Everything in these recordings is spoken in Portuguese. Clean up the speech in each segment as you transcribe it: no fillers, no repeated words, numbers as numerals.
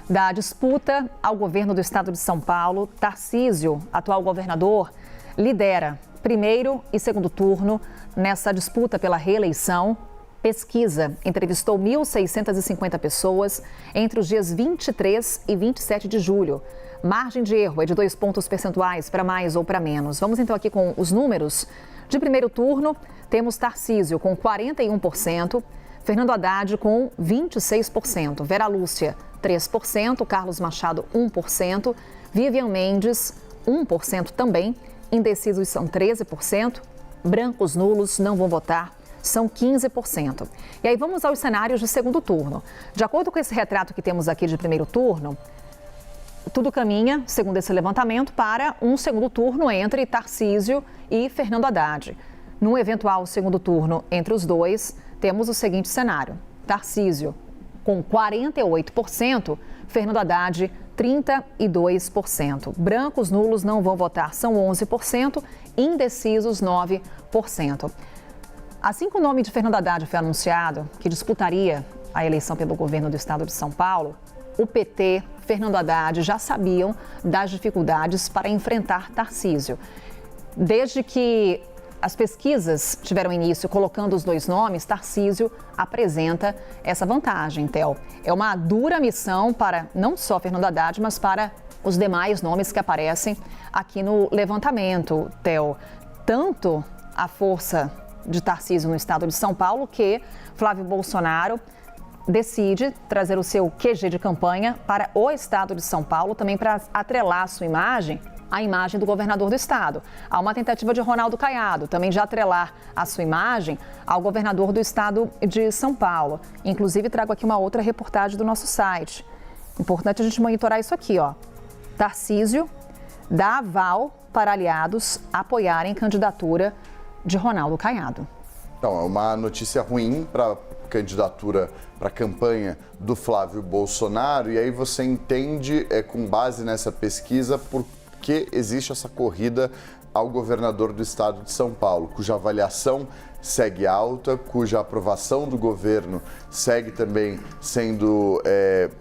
Da disputa ao governo do estado de São Paulo, Tarcísio, atual governador, lidera primeiro e segundo turno nessa disputa pela reeleição. Pesquisa entrevistou 1.650 pessoas entre os dias 23 e 27 de julho. Margem de erro é de 2 pontos percentuais para mais ou para menos. Vamos então aqui com os números. De primeiro turno, temos Tarcísio com 41%, Fernando Haddad com 26%, Vera Lúcia 3%, Carlos Machado 1%, Vivian Mendes 1% também, indecisos são 13%, brancos nulos não vão votar, são 15%. E aí vamos aos cenários de segundo turno. De acordo com esse retrato que temos aqui de primeiro turno, tudo caminha, segundo esse levantamento, para um segundo turno entre Tarcísio e Fernando Haddad. Num eventual segundo turno entre os dois, temos o seguinte cenário: Tarcísio com 48%, Fernando Haddad 32%. Brancos nulos não vão votar, são 11%, indecisos 9%. Assim que o nome de Fernando Haddad foi anunciado, que disputaria a eleição pelo governo do estado de São Paulo, o PT, Fernando Haddad já sabiam das dificuldades para enfrentar Tarcísio. Desde que as pesquisas tiveram início colocando os dois nomes, Tarcísio apresenta essa vantagem, Theo. É uma dura missão para não só Fernando Haddad, mas para os demais nomes que aparecem aqui no levantamento, Theo. Tanto a força de Tarcísio no estado de São Paulo, que Flávio Bolsonaro decide trazer o seu QG de campanha para o estado de São Paulo, também para atrelar a sua imagem à imagem do governador do estado. Há uma tentativa de Ronaldo Caiado também de atrelar a sua imagem ao governador do estado de São Paulo. Inclusive, trago aqui uma outra reportagem do nosso site. Importante a gente monitorar isso aqui, ó. Tarcísio dá aval para aliados apoiarem candidatura de Ronaldo Caiado. Então, é uma notícia ruim para a candidatura, para a campanha do Flávio Bolsonaro, e aí você entende, com base nessa pesquisa, por que existe essa corrida ao governador do estado de São Paulo, cuja avaliação segue alta, cuja aprovação do governo segue também sendo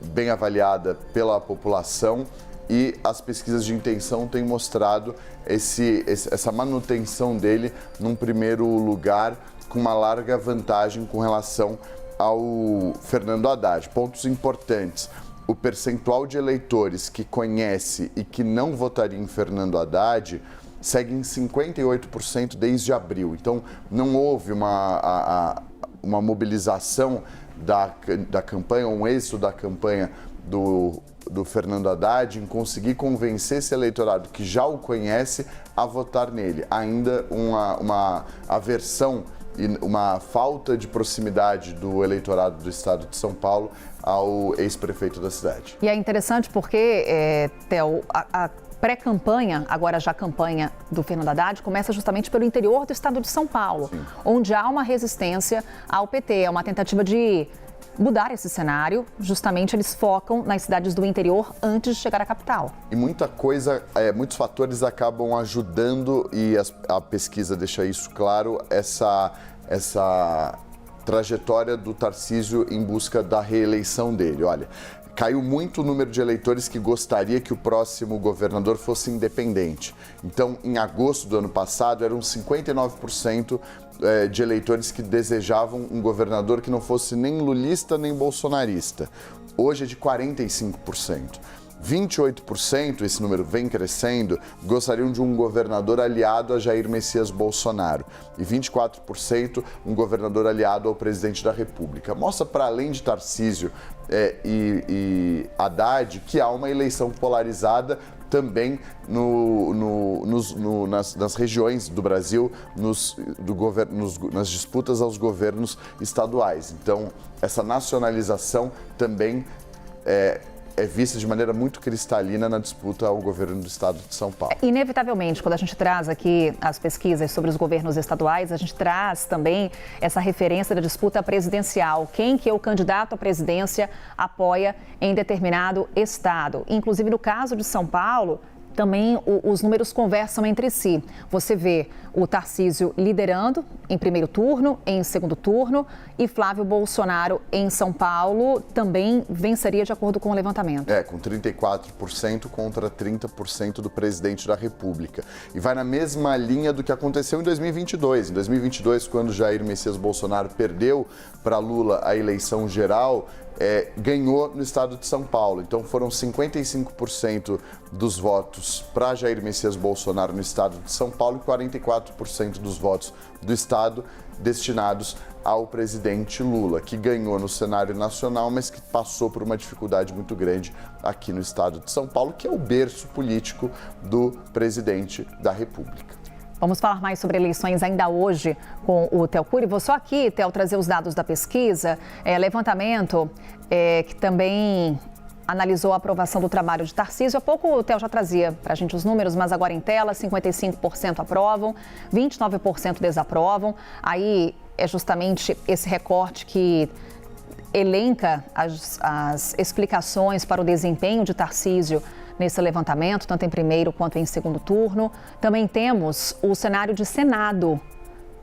bem avaliada pela população, e as pesquisas de intenção têm mostrado essa manutenção dele num primeiro lugar, com uma larga vantagem com relação ao Fernando Haddad. Pontos importantes: o percentual de eleitores que conhece e que não votaria em Fernando Haddad segue em 58% desde abril. Então, não houve uma mobilização da campanha, um êxito da campanha do Fernando Haddad em conseguir convencer esse eleitorado que já o conhece a votar nele. Ainda uma aversão e uma falta de proximidade do eleitorado do estado de São Paulo ao ex-prefeito da cidade. E é interessante porque, Theo, a pré-campanha, agora já a campanha do Fernando Haddad, começa justamente pelo interior do estado de São Paulo, sim, onde há uma resistência ao PT, é uma tentativa de mudar esse cenário. Justamente eles focam nas cidades do interior antes de chegar à capital. E muita coisa, muitos fatores acabam ajudando, e a pesquisa deixa isso claro, essa trajetória do Tarcísio em busca da reeleição dele. Olha, caiu muito o número de eleitores que gostaria que o próximo governador fosse independente. Então, em agosto do ano passado, eram 59% de eleitores que desejavam um governador que não fosse nem lulista nem bolsonarista. Hoje é de 45%. 28%, esse número vem crescendo, gostariam de um governador aliado a Jair Messias Bolsonaro. E 24%, um governador aliado ao presidente da República. Mostra, para além de Tarcísio e Haddad, que há uma eleição polarizada também nas regiões do Brasil, nas disputas aos governos estaduais. Então, essa nacionalização também é vista de maneira muito cristalina na disputa ao governo do estado de São Paulo. Inevitavelmente, quando a gente traz aqui as pesquisas sobre os governos estaduais, a gente traz também essa referência da disputa presidencial. Quem que é o candidato à presidência apoia em determinado estado. Inclusive, no caso de São Paulo, também os números conversam entre si. Você vê o Tarcísio liderando em primeiro turno, em segundo turno, e Flávio Bolsonaro em São Paulo também venceria de acordo com o levantamento. Com 34% contra 30% do presidente da República. E vai na mesma linha do que aconteceu em 2022. Em 2022, quando Jair Messias Bolsonaro perdeu para Lula a eleição geral, ganhou no estado de São Paulo. Então foram 55% dos votos para Jair Messias Bolsonaro no estado de São Paulo e 44% dos votos do estado destinados ao presidente Lula, que ganhou no cenário nacional, mas que passou por uma dificuldade muito grande aqui no estado de São Paulo, que é o berço político do presidente da República. Vamos falar mais sobre eleições ainda hoje com o Theo Cury. Vou só aqui, Theo, trazer os dados da pesquisa. Levantamento que também analisou a aprovação do trabalho de Tarcísio. Há pouco o Theo já trazia para a gente os números, mas agora em tela, 55% aprovam, 29% desaprovam. Aí é justamente esse recorte que elenca as explicações para o desempenho de Tarcísio nesse levantamento, tanto em primeiro quanto em segundo turno. Também temos o cenário de Senado.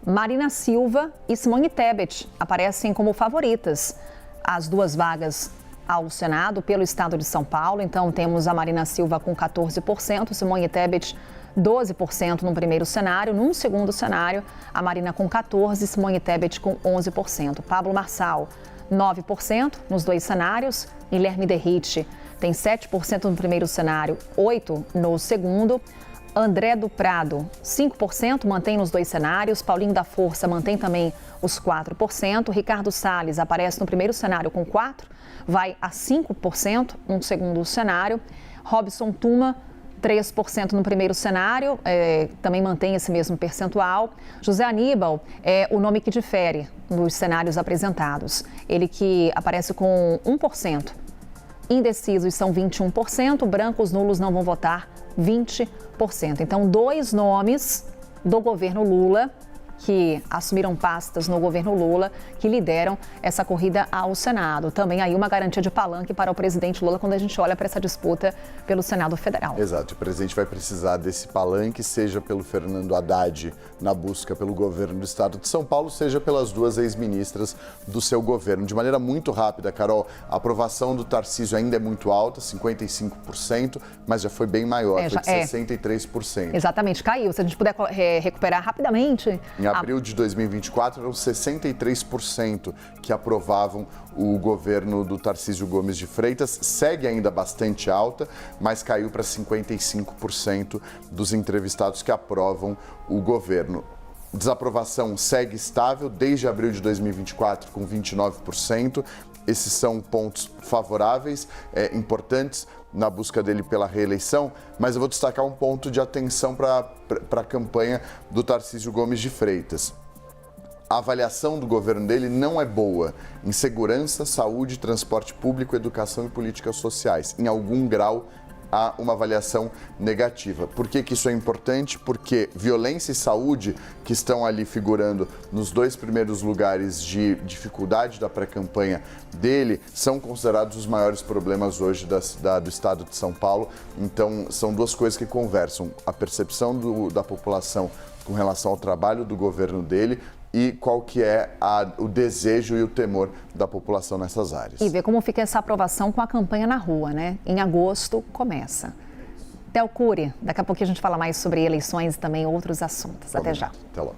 Marina Silva e Simone Tebet aparecem como favoritas. As duas vagas ao Senado pelo estado de São Paulo. Então temos a Marina Silva com 14%, Simone Tebet 12% no primeiro cenário. Num segundo cenário, a Marina com 14%, Simone Tebet com 11%. Pablo Marçal, 9% nos dois cenários. Guilherme Derrite tem 7% no primeiro cenário, 8% no segundo. André do Prado, 5%, mantém nos dois cenários. Paulinho da Força mantém também os 4%. Ricardo Salles aparece no primeiro cenário com 4%, vai a 5% no segundo cenário. Robson Tuma, 3% no primeiro cenário, também mantém esse mesmo percentual. José Aníbal é o nome que difere nos cenários apresentados. Ele que aparece com 1%. Indecisos são 21%, brancos nulos não vão votar 20%. Então, dois nomes do governo Lula, que assumiram pastas no governo Lula, que lideram essa corrida ao Senado. Também aí uma garantia de palanque para o presidente Lula quando a gente olha para essa disputa pelo Senado Federal. Exato, o presidente vai precisar desse palanque, seja pelo Fernando Haddad na busca pelo governo do estado de São Paulo, seja pelas duas ex-ministras do seu governo. De maneira muito rápida, Carol, a aprovação do Tarcísio ainda é muito alta, 55%, mas já foi bem maior, foi de 63%. Exatamente, caiu. Se a gente puder recuperar rapidamente. Em abril de 2024, eram 63% que aprovavam o governo do Tarcísio Gomes de Freitas. Segue ainda bastante alta, mas caiu para 55% dos entrevistados que aprovam o governo. Desaprovação segue estável desde abril de 2024, com 29%. Esses são pontos favoráveis, importantes na busca dele pela reeleição, mas eu vou destacar um ponto de atenção para a campanha do Tarcísio Gomes de Freitas. A avaliação do governo dele não é boa em segurança, saúde, transporte público, educação e políticas sociais. Em algum grau, há uma avaliação negativa. Por que isso é importante? Porque violência e saúde, que estão ali figurando nos dois primeiros lugares de dificuldade da pré-campanha dele, são considerados os maiores problemas hoje do estado de São Paulo. Então, são duas coisas que conversam. A percepção da população com relação ao trabalho do governo dele e qual que é o desejo e o temor da população nessas áreas. E ver como fica essa aprovação com a campanha na rua, né? Em agosto começa. Theo Cury, daqui a pouquinho a gente fala mais sobre eleições e também outros assuntos. Até já. Até logo.